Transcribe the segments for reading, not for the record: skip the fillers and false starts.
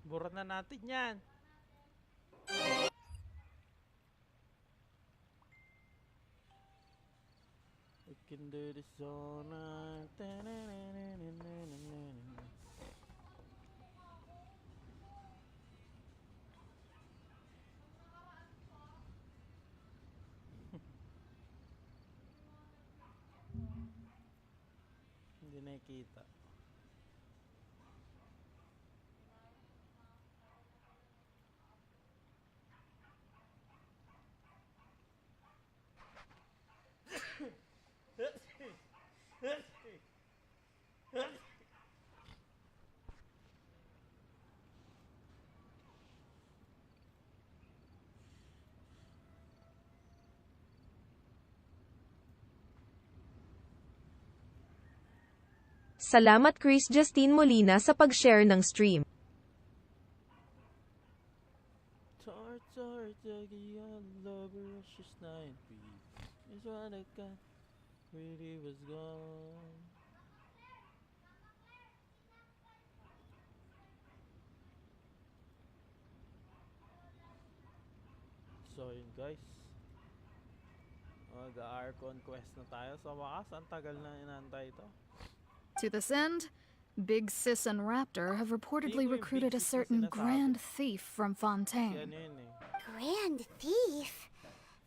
Bura na natin yan. We can do this all night. Hindi nakikita. Salamat Chris Justine Molina sa pag-share ng stream. Is what I got. Really was gone. So yun guys, mag-Archon quest na tayo. Sa wakas, ang tagal na inantay ito. To this end, Big Sis and Raptor have reportedly recruited a certain Grand Thief from Fontaine. Grand Thief?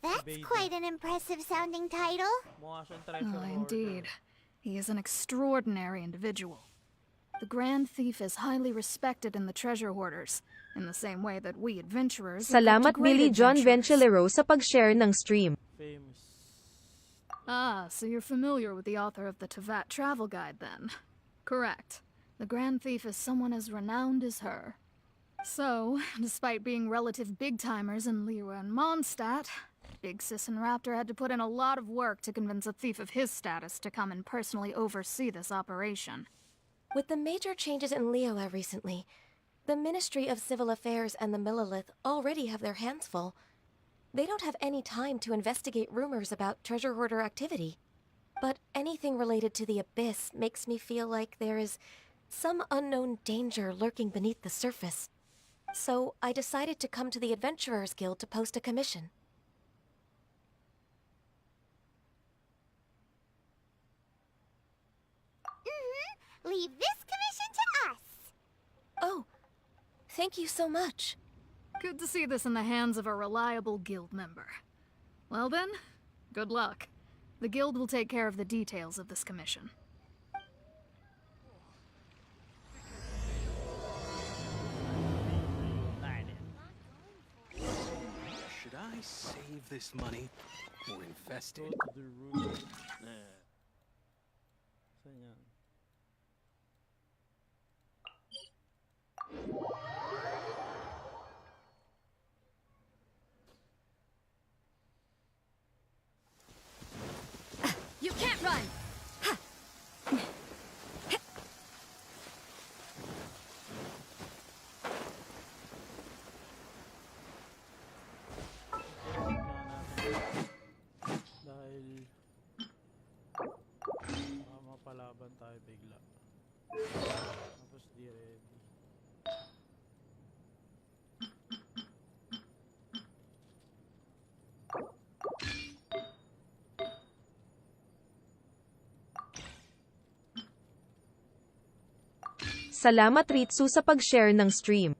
That's quite an impressive sounding title. Mukha siyang treasure hoarder. Indeed. He is an extraordinary individual. The Grand Thief is highly respected in the treasure hoarders, in the same way that we adventurers look up to Salamat great Billy John adventurers. Ventilero sa pag-share ng stream. Famous. Ah, so you're familiar with the author of the Tevat Travel Guide, then? Correct. The Grand Thief is someone as renowned as her. So, despite being relative big-timers in Liyue and Mondstadt, Big Sis and Raptor had to put in a lot of work to convince a thief of his status to come and personally oversee this operation. With the major changes in Liyue recently, the Ministry of Civil Affairs and the Millelith already have their hands full. They don't have any time to investigate rumors about treasure hoarder activity. But anything related to the Abyss makes me feel like there is some unknown danger lurking beneath the surface. So I decided to come to the Adventurers Guild to post a commission. Leave this commission to us. Oh, thank you so much. Good to see this in the hands of a reliable guild member. Well then, good luck. The guild will take care of the details of this commission. Should I save this money or invest Go it? to the room. Saan yan? You can't run! Dahil mapalaban tayo bigla. Tapos di ready. Salamat Ritsu sa pag-share ng stream.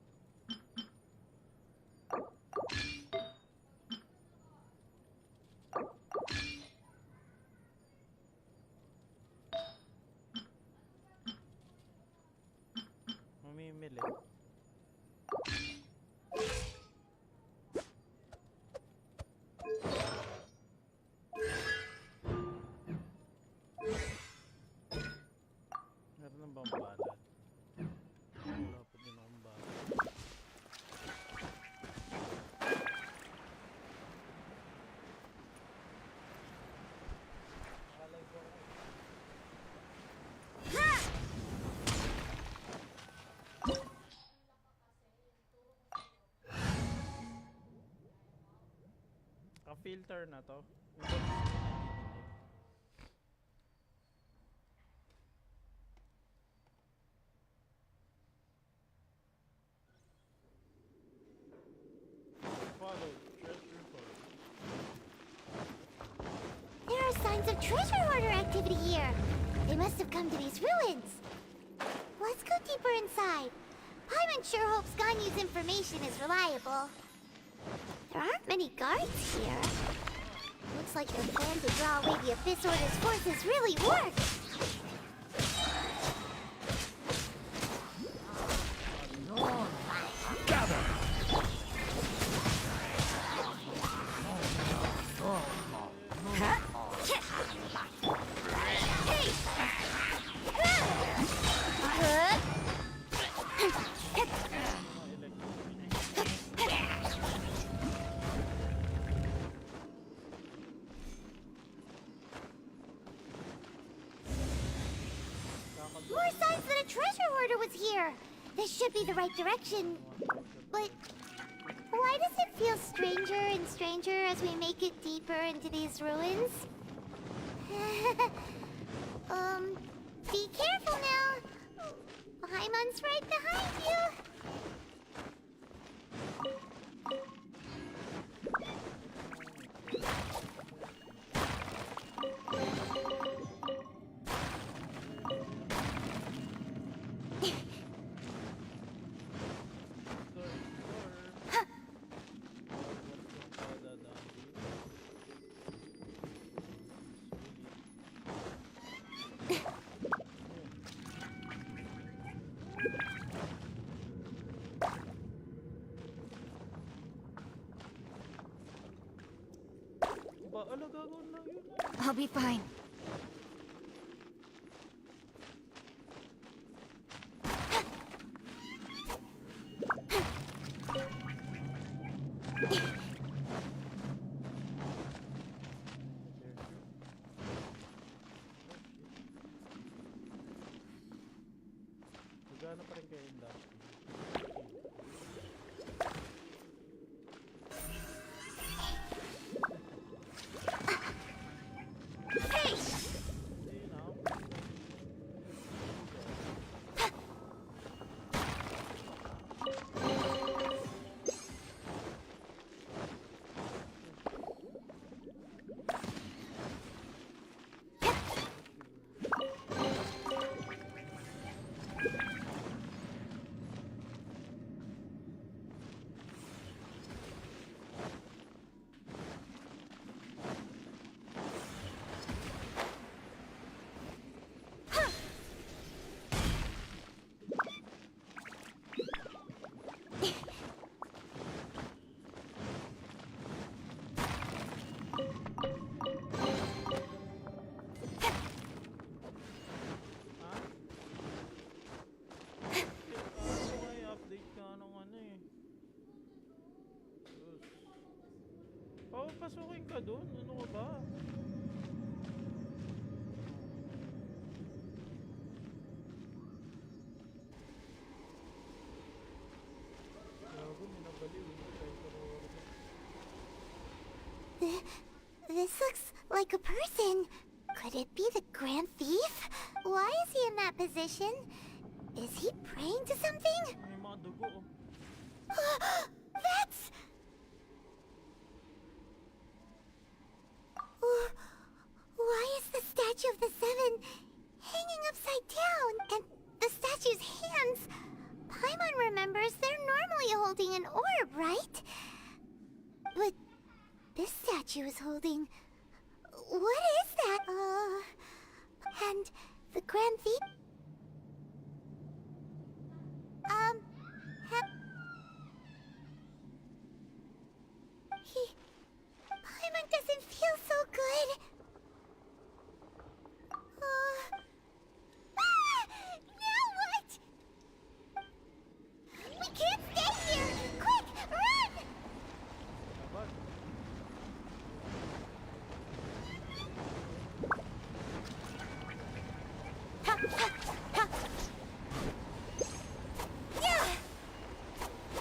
Mamimili. Meron ng bang banat? Wala pa din akong banat. Ka-filter na to. signs of treasure hoarder activity here. They must have come to these ruins. Let's go deeper inside. Paimon sure hopes Ganyu's information is reliable. There aren't many guards here. Looks like their plan to draw away the Abyss Order's forces really worked. More signs that a treasure hoarder was here. This should be the right direction. But why does it feel stranger and stranger as we make it deeper into these ruins? Be careful now. Paimon's right behind you. I'll be fine. Gano'n pa rin kayo industry. Papasukin ka dun? Ano ka ba? Gago, minabaliw. This looks like a person. Could it be the Grand Thief? Why is he in that position? Is he praying to something? May mga dugo, oh. That's... Why is the statue of the Seven hanging upside down? And the statue's hands... Paimon remembers they're normally holding an orb, right? But this statue is holding... What is that? And the Grand Thief... Paimon doesn't feel so good. Now what? We can't stay here! Quick, run! Ha, ha, ha. Yeah.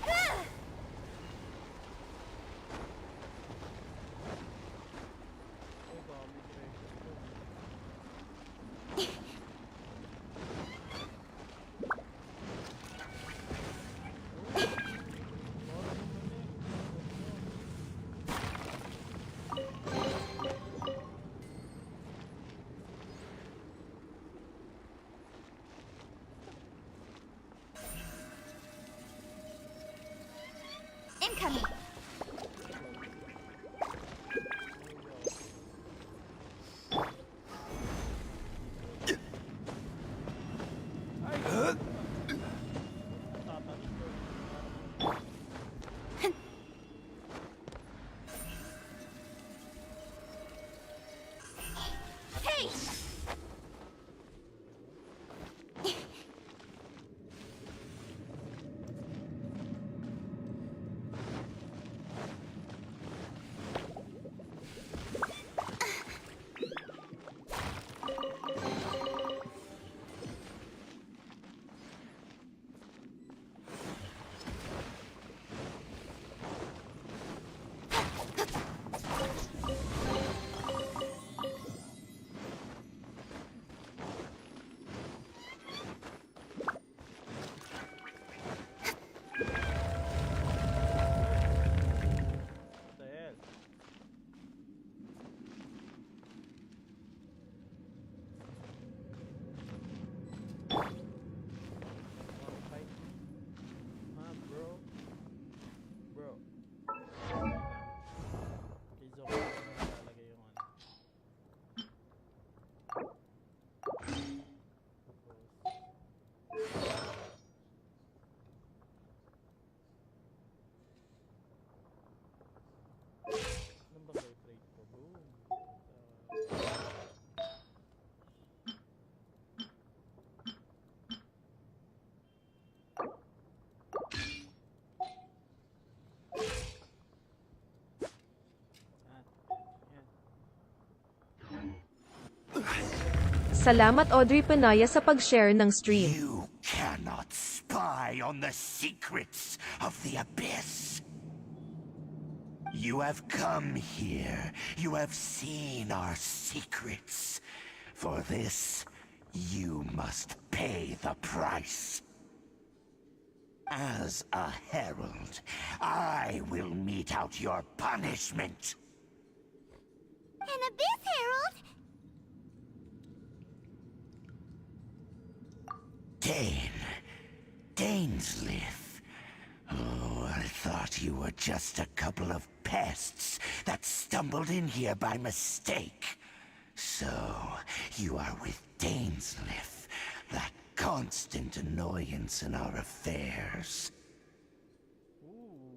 Ah. Salamat Audrey Panaya sa pag-share ng stream. You cannot spy on the secrets of the abyss. You have come here. You have seen our secrets. For this, you must pay the price. As a herald, I will mete out your punishment. An Abyss Herald? Dainsleif. Oh, I thought you were just a couple of pests that stumbled in here by mistake. So, you are with Dainsleif, that constant annoyance in our affairs.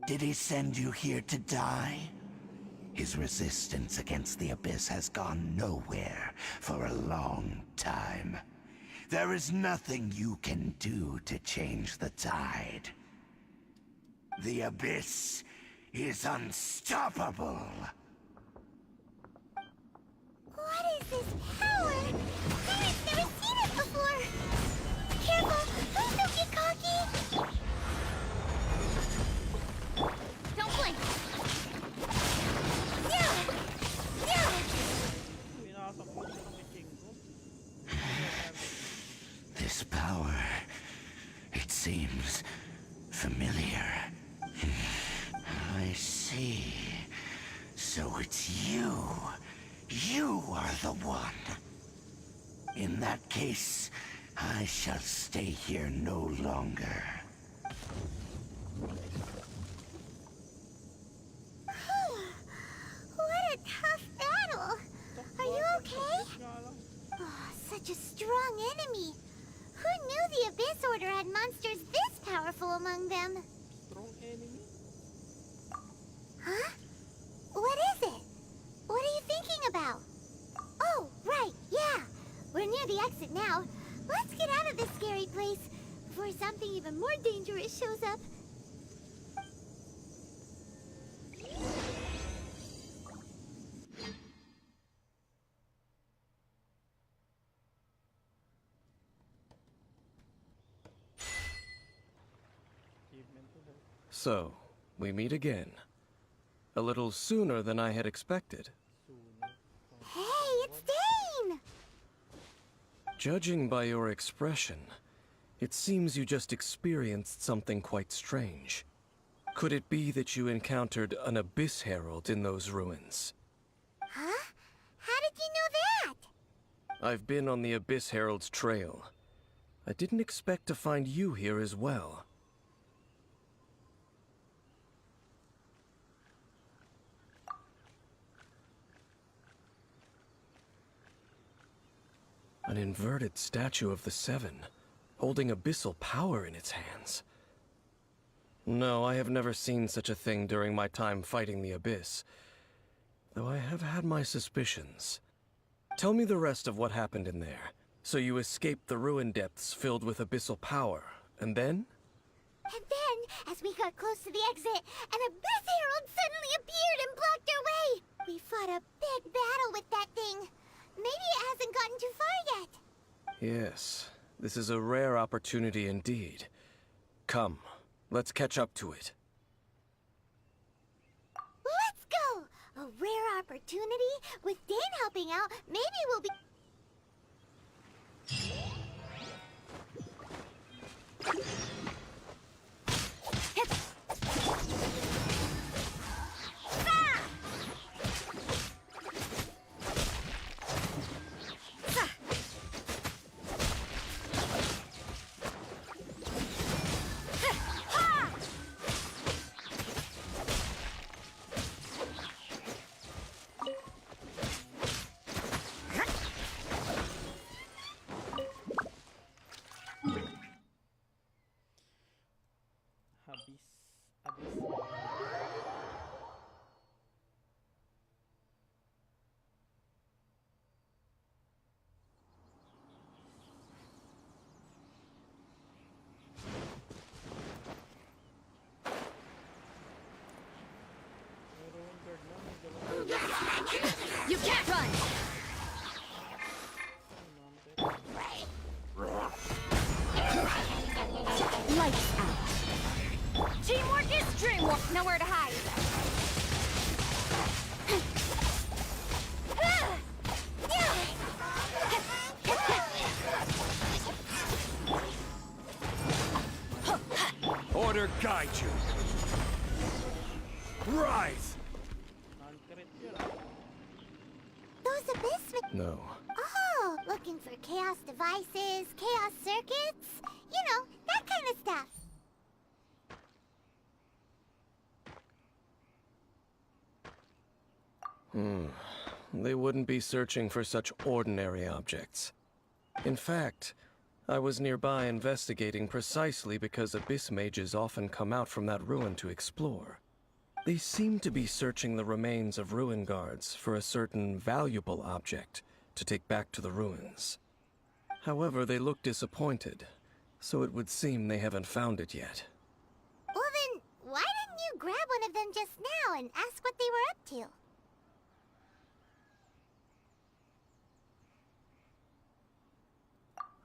Did he send you here to die? His resistance against the Abyss has gone nowhere for a long time. There is nothing you can do to change the tide. The Abyss is unstoppable. What is this power? I've never seen it before. Careful, please don't get cocky. Don't blink. Yeah! Yeah! Pinasok mo sa kitchen ko. This power, it seems familiar. I see. So it's you. You are the one. In that case, I shall stay here no longer. What a tough battle. Are you okay? Oh, such a strong enemy. Who knew the Abyss Order had monsters this powerful among them? Strong enemy? Huh? What is it? What are you thinking about? Oh, right, yeah. We're near the exit now. Let's get out of this scary place before something even more dangerous shows up. Achievement to help. So, we meet again. A little sooner than I had expected. Hey, it's Dane! Judging by your expression, it seems you just experienced something quite strange. Could it be that you encountered an Abyss Herald in those ruins? Huh? How did you know that? I've been on the Abyss Herald's trail. I didn't expect to find you here as well. An inverted statue of the Seven, holding abyssal power in its hands. No, I have never seen such a thing during my time fighting the Abyss, though I have had my suspicions. Tell me the rest of what happened in there. So you escaped the ruin depths filled with abyssal power, and then? And then, as we got close to the exit, an Abyss Herald suddenly appeared and blocked our way! We fought a big battle with that thing. Maybe it hasn't gotten too far yet. Yes, this is a rare opportunity indeed. Come, let's catch up to it. Let's go! A rare opportunity? With Dane helping out, maybe we'll be... Abyss. You can't run! Lights out. Teamwork is dreamwork. Nowhere to hide. Order guide you. Rise! Non-crit yun. Those abyss. No. Oh, looking for chaos devices, chaos circuits, you know, that kind of stuff. They wouldn't be searching for such ordinary objects. In fact, I was nearby investigating precisely because abyss mages often come out from that ruin to explore. They seem to be searching the remains of ruin guards for a certain valuable object to take back to the ruins. However, they look disappointed, so it would seem they haven't found it yet. Well then, why didn't you grab one of them just now and ask what they were up to?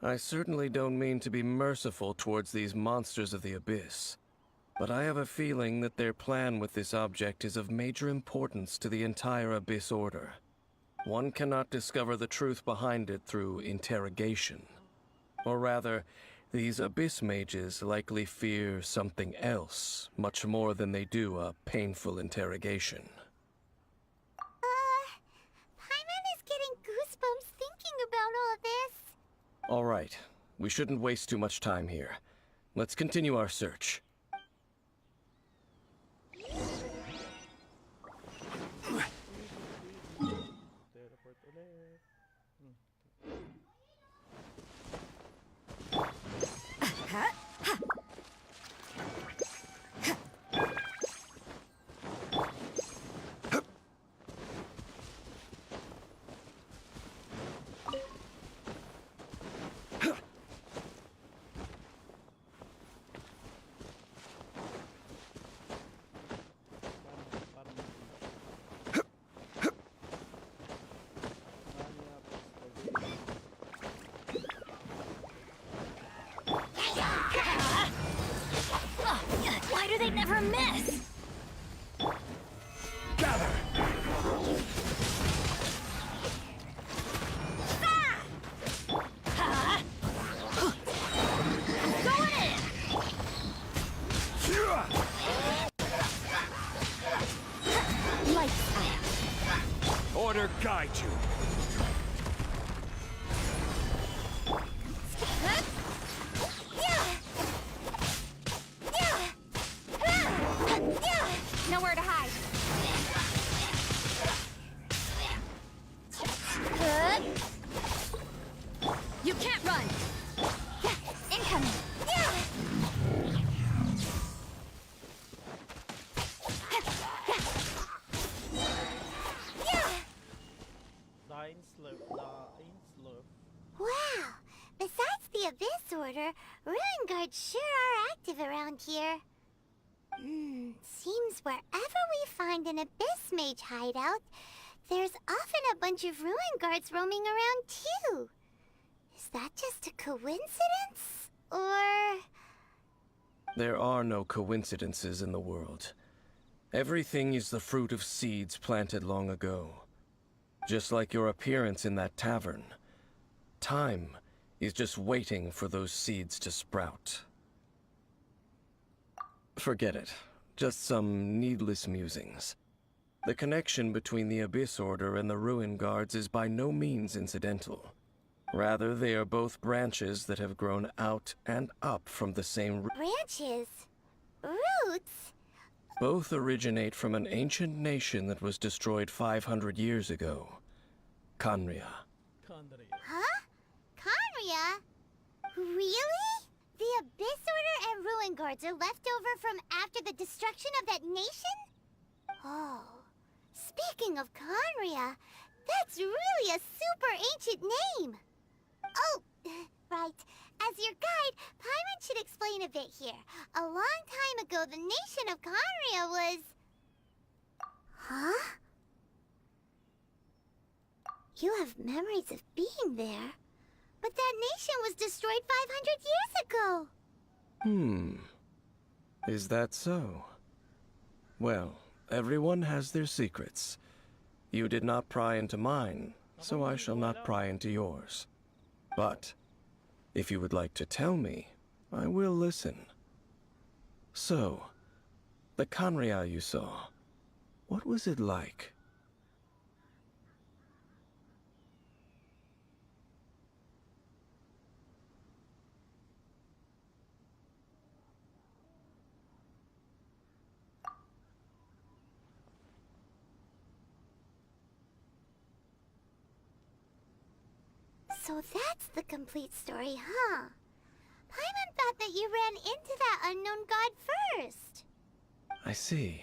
I certainly don't mean to be merciful towards these monsters of the abyss, but I have a feeling that their plan with this object is of major importance to the entire Abyss Order. One cannot discover the truth behind it through interrogation. Or rather, these Abyss mages likely fear something else, much more than they do a painful interrogation. Paimon is getting goosebumps thinking about all this. All right, we shouldn't waste too much time here. Let's continue our search. Teleport ulit. Why do they never miss? Gather! Going in! Lights out. Order guide you. Nowhere to hide. You can't run. Incoming. Dying slurp. Dying slurp. Wow. Besides the Abyss Order, Ruin Guards sure are active around here. Seems wherever we find an Abyss Mage hideout, there's often a bunch of Ruin Guards roaming around too. Is that just a coincidence? Or... There are no coincidences in the world. Everything is the fruit of seeds planted long ago. Just like your appearance in that tavern. Time is just waiting for those seeds to sprout. Forget it. Just some needless musings. The connection between the Abyss Order and the Ruin Guards is by no means incidental. Rather, they are both branches that have grown out and up from the same root. branches? Roots? Both originate from an ancient nation that was destroyed 500 years ago. Khaenri'ah. Kandria. Huh? Khaenri'ah? Really? The Abyss Order and Ruin Guards are left over from after the destruction of that nation? Oh. Speaking of Khaenri'ah, that's really a super ancient name. Oh, right. As your guide, Paimon should explain a bit here. A long time ago, the nation of Khaenri'ah was... Huh? You have memories of being there. But that nation was destroyed 500 years ago. Is that so? Well, everyone has their secrets. You did not pry into mine, so I shall not pry into yours. But, if you would like to tell me, I will listen. So, the Khaenri'ah you saw, what was it like? So that's the complete story, huh? Paimon thought that you ran into that unknown god first. I see.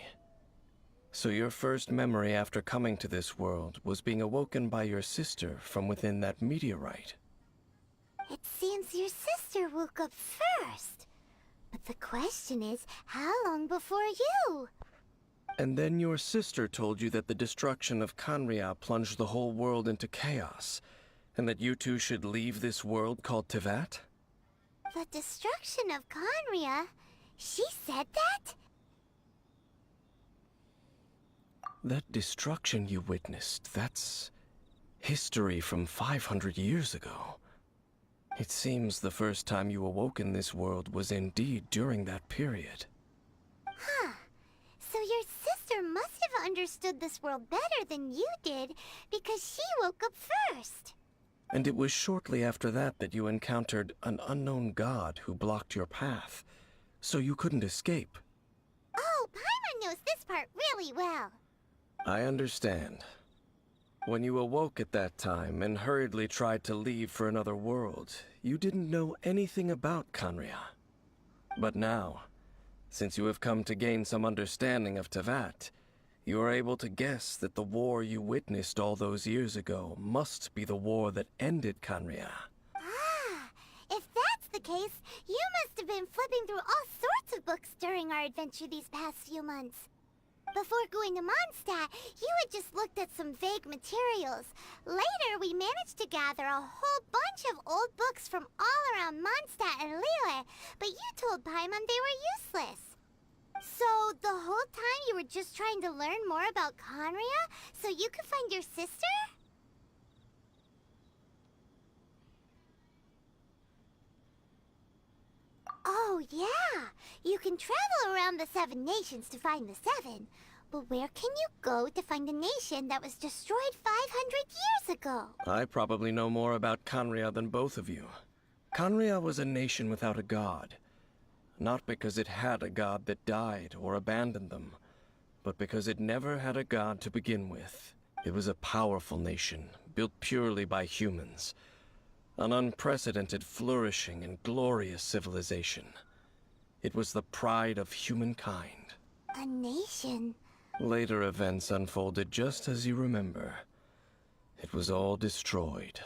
So your first memory after coming to this world was being awoken by your sister from within that meteorite. It seems your sister woke up first. But the question is, how long before you? And then your sister told you that the destruction of Khaenri'ah plunged the whole world into chaos, and that you two should leave this world called Teyvat? The destruction of Khaenri'ah? She said that? That destruction you witnessed, that's history from 500 years ago. It seems the first time you awoke in this world was indeed during that period. Huh. So your sister must have understood this world better than you did, because she woke up first. And it was shortly after that that you encountered an unknown god who blocked your path, so you couldn't escape. Oh, Paimon knows this part really well. I understand. When you awoke at that time and hurriedly tried to leave for another world, you didn't know anything about Khaenri'ah. But now, since you have come to gain some understanding of Teyvat, you are able to guess that the war you witnessed all those years ago must be the war that ended Khaenri'ah. Ah, if that's the case, you must have been flipping through all sorts of books during our adventure these past few months. Before going to Mondstadt, you had just looked at some vague materials. Later, we managed to gather a whole bunch of old books from all around Mondstadt and Liyue, but you told Paimon they were useless. So, the whole time you were just trying to learn more about Khaenri'ah so you could find your sister? Oh, yeah! You can travel around the 7 nations to find the 7. But where can you go to find a nation that was destroyed 500 years ago? I probably know more about Khaenri'ah than both of you. Khaenri'ah was a nation without a god. Not because it had a god that died or abandoned them, but because it never had a god to begin with. It was a powerful nation, built purely by humans. An unprecedented, flourishing, and glorious civilization. It was the pride of humankind. A nation? Later events unfolded just as you remember. It was all destroyed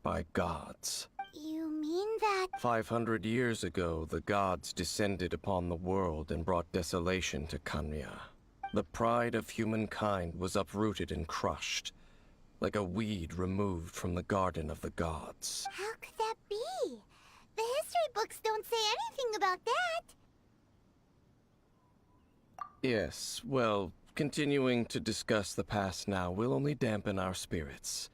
by gods. You mean that... 500 years ago, the gods descended upon the world and brought desolation to Khaenri'ah. The pride of humankind was uprooted and crushed, like a weed removed from the garden of the gods. How could that be? The history books don't say anything about that. Yes, well, continuing to discuss the past now will only dampen our spirits.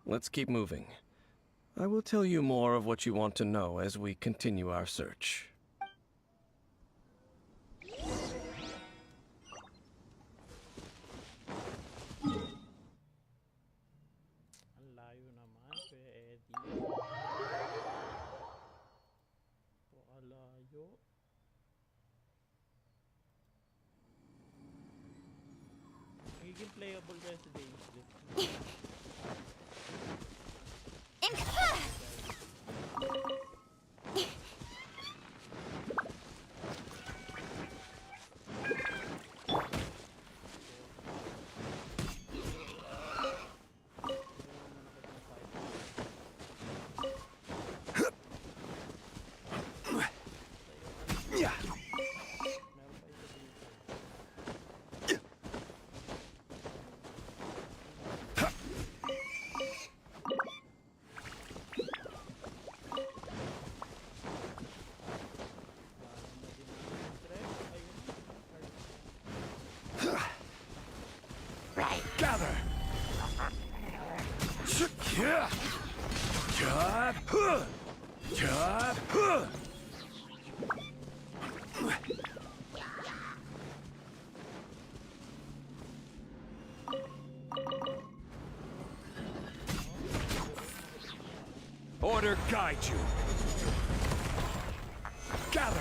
Let's keep moving. I will tell you more of what you want to know as we continue our search. Ang layo naman, Kuya Eddie. Pakalayo. Magiging playable residence this. Order guide you. Gather.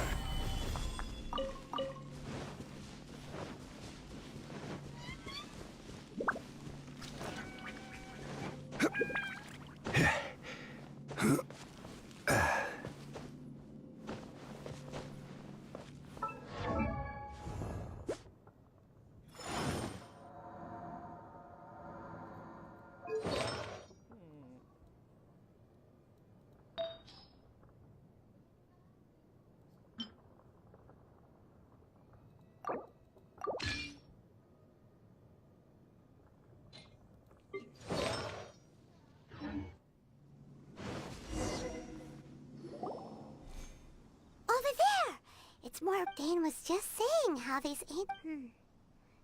Over there! It's more Dane was just saying how these ain't...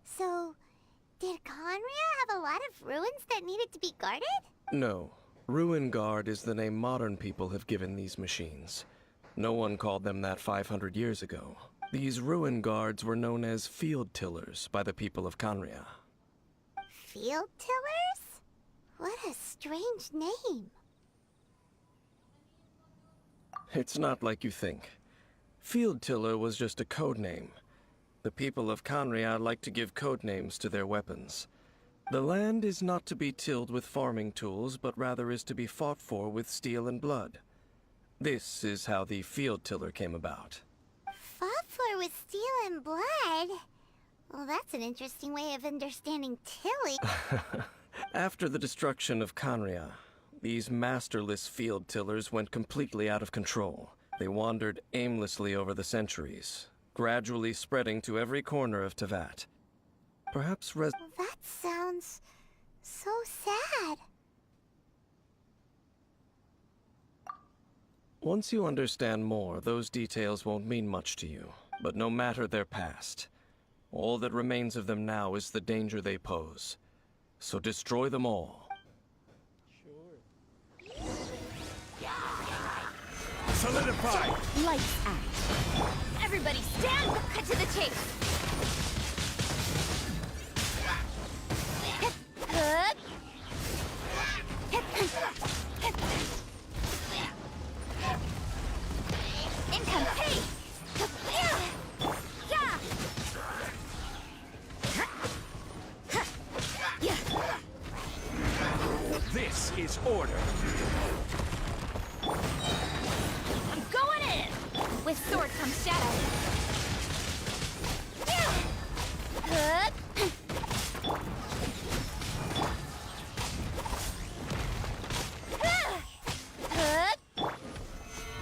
So, did Conria have a lot of ruins that needed to be guarded? No. Ruin Guard is the name modern people have given these machines. No one called them that 500 years ago. These Ruin Guards were known as Field Tillers by the people of Conria. Field Tillers? What a strange name. It's not like you think. Field Tiller was just a code name. The people of Conria like to give code names to their weapons. The land is not to be tilled with farming tools, but rather is to be fought for with steel and blood. This is how the Field Tiller came about. Fought for with steel and blood? Well, that's an interesting way of understanding tilling. After the destruction of Conria, these masterless Field Tillers went completely out of control. They wandered aimlessly over the centuries, gradually spreading to every corner of Teyvat. Perhaps That sounds so sad. Once you understand more, those details won't mean much to you. But no matter their past, all that remains of them now is the danger they pose. So destroy them all. Solidify! Lights out. Everybody stand! Cut to the chase! Income! Hey! This is order. I'm going in! With sword comes shadow.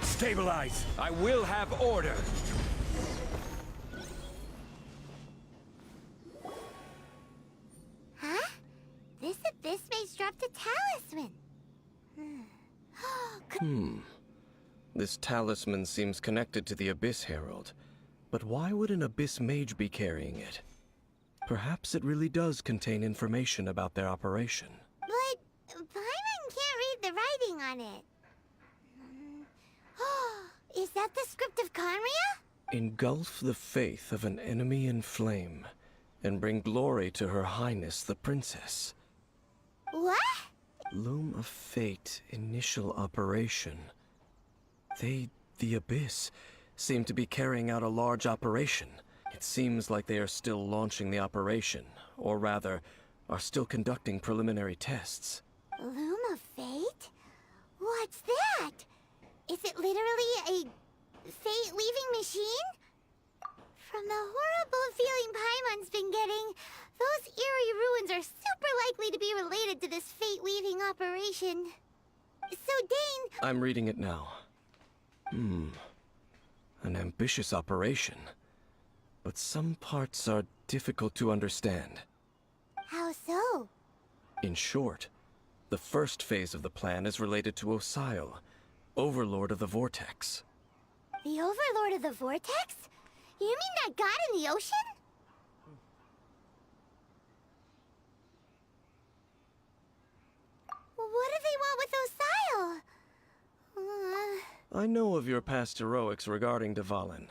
Stabilize. I will have order. Huh? This abyss maze dropped a talisman. This talisman seems connected to the Abyss Herald. But why would an Abyss Mage be carrying it? Perhaps it really does contain information about their operation. But Paimon can't read the writing on it. Is that the script of Conria? Engulf the faith of an enemy in flame, and bring glory to Her Highness the Princess. What? Loom of Fate initial operation. The Abyss, seem to be carrying out a large operation. It seems like they are still launching the operation, or rather, are still conducting preliminary tests. Loom of Fate? What's that? Is it literally a fate-weaving machine? From the horrible feeling Paimon's been getting, those eerie ruins are super likely to be related to this fate-weaving operation. So, Dane... I'm reading it now. An ambitious operation. But some parts are difficult to understand. How so? In short, the first phase of the plan is related to Osial, Overlord of the Vortex. The Overlord of the Vortex? You mean that god in the ocean? What do they I know of your past heroics regarding Dvalin,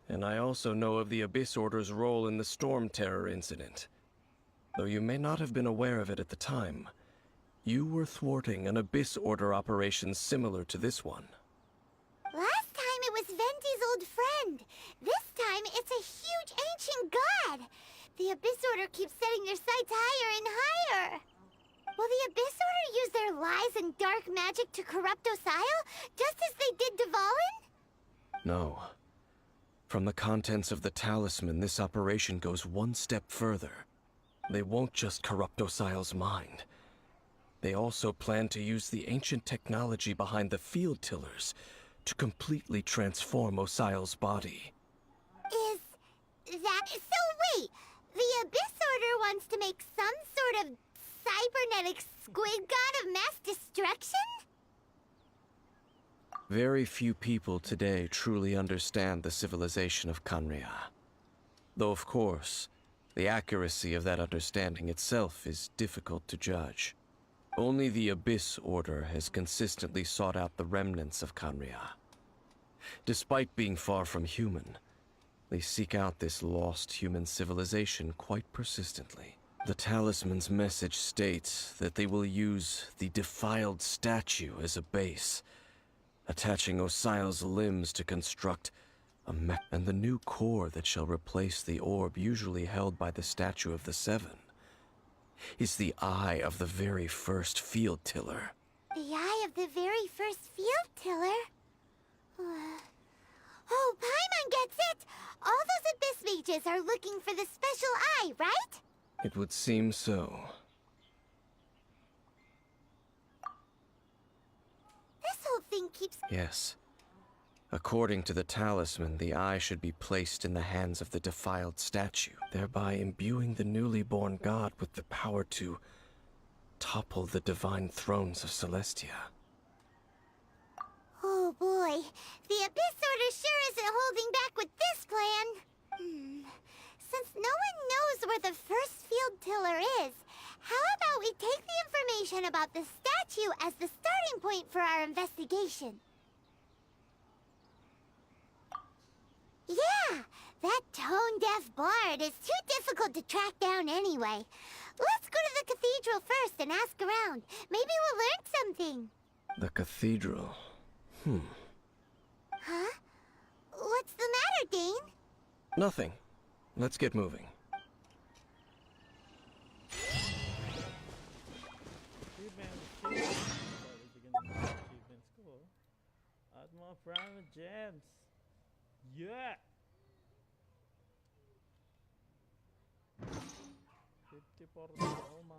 and I also know of the Abyss Order's role in the Storm Terror incident. Though you may not have been aware of it at the time, you were thwarting an Abyss Order operation similar to this one. Last time it was Venti's old friend. This time it's a huge ancient god. The Abyss Order keeps setting their sights higher and higher. Will the Abyss Order use their lies and dark magic to corrupt Osile, just as they did Dvalin? No. From the contents of the talisman, this operation goes one step further. They won't just corrupt Osile's mind. They also plan to use the ancient technology behind the field tillers to completely transform Osile's body. Is that so? Wait, the Abyss Order wants to make some sort of cybernetic squid god of mass destruction? Very few people today truly understand the civilization of Khaenri'ah. Though, of course, the accuracy of that understanding itself is difficult to judge. Only the Abyss Order has consistently sought out the remnants of Khaenri'ah. Despite being far from human, they seek out this lost human civilization quite persistently. The talisman's message states that they will use the defiled statue as a base, attaching Osile's limbs to construct a mech, and the new core that shall replace the orb usually held by the statue of the Seven is the eye of the very first field tiller. The eye of the very first field tiller? Oh, Paimon gets it! All those Abyss mages are looking for the special eye, right? It would seem so. This whole thing keeps... Yes. According to the talisman, the eye should be placed in the hands of the defiled statue, thereby imbuing the newly born god with the power to topple the divine thrones of Celestia. Oh boy, the Abyss Order sure isn't holding back with this plan. Since no one knows where the first field tiller is, how about we take the information about the statue as the starting point for our investigation? Yeah, that tone-deaf bard is too difficult to track down anyway. Let's go to the cathedral first and ask around. Maybe we'll learn something. The cathedral. Huh? What's the matter, Dane? Nothing. Let's get moving. Add more private gems. Yeah. 50% Omar.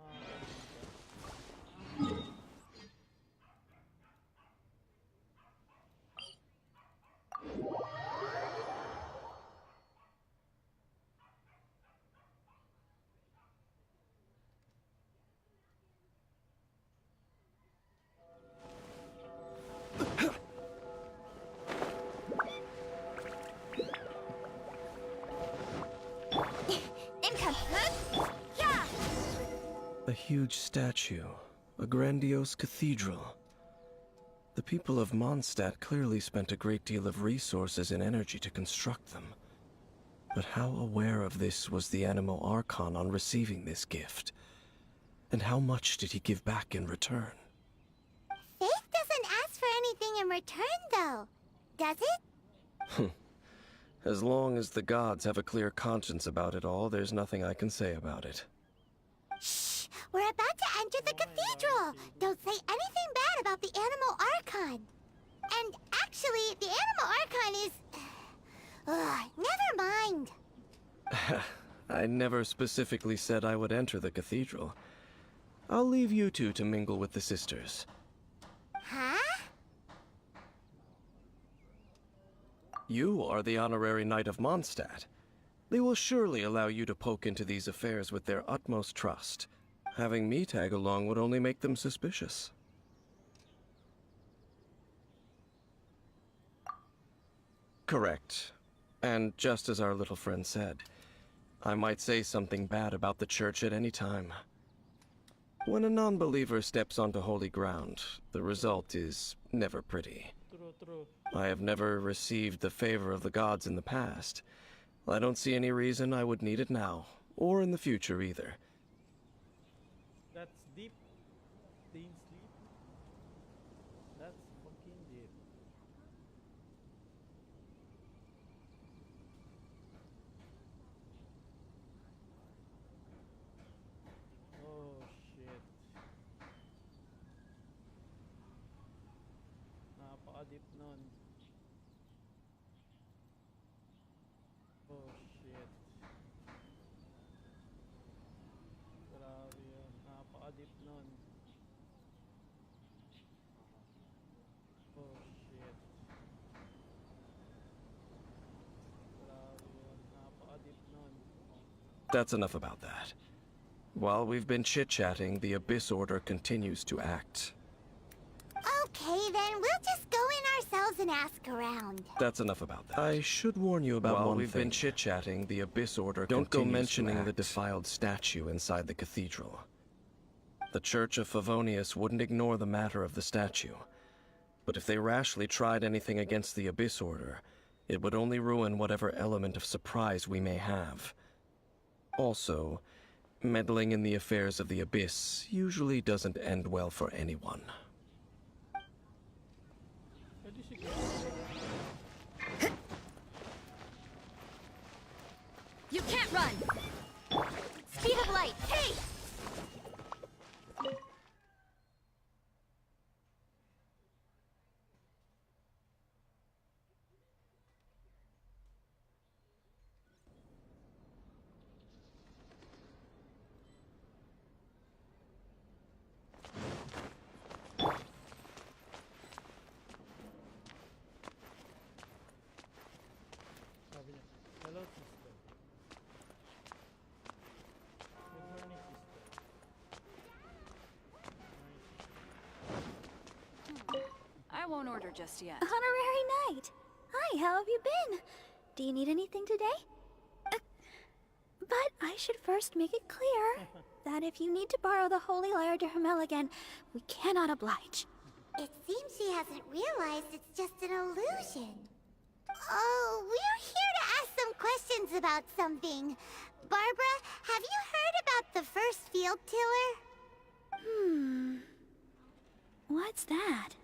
A huge statue, a grandiose cathedral. The people of Mondstadt clearly spent a great deal of resources and energy to construct them. But how aware of this was the Animo Archon on receiving this gift? And how much did he give back in return? Faith doesn't ask for anything in return, though, does it? As long as the gods have a clear conscience about it all, there's nothing I can say about it. Shh! We're about to enter the cathedral! Don't say anything bad about the Animo Archon! And actually, the Animo Archon is... never mind! I never specifically said I would enter the cathedral. I'll leave you two to mingle with the sisters. Huh? You are the honorary Knight of Mondstadt. They will surely allow you to poke into these affairs with their utmost trust. Having me tag along would only make them suspicious. Correct. And just as our little friend said, I might say something bad about the church at any time. When a non-believer steps onto holy ground, the result is never pretty. True. True. I have never received the favor of the gods in the past. I don't see any reason I would need it now, or in the future either. That's deep. Teen sleep. That's fucking deep. Oh shit. Napaka-deep nun. Oh shit. Grabe yun. Napaka-deep nun. Oh shit. Grabe yun. Napaka-deep nun. That's enough about that. While we've been chit-chatting, the Abyss Order continues to act. Okay, then we'll just go in ourselves and ask around. That's enough about that. I should warn you about one thing. While we've been chit-chatting, the Abyss Order don't go mentioning the defiled statue inside the cathedral. The Church of Favonius wouldn't ignore the matter of the statue. But if they rashly tried anything against the Abyss Order, it would only ruin whatever element of surprise we may have. Also, meddling in the affairs of the Abyss usually doesn't end well for anyone. Pwede siguro. You can't run! Speed of light! Hey! Sabi niya, hello sister. Good morning sister. I won't order just yet. Honorary Knight. Hi, how have you been? Do you need anything today? But I should first make it clear that if you need to borrow the Holy Lyre to Hermel again, we cannot oblige. It seems she hasn't realized it's just an illusion. Oh, we're here to ask some questions about something. Barbara, have you heard about the first field tiller? What's that?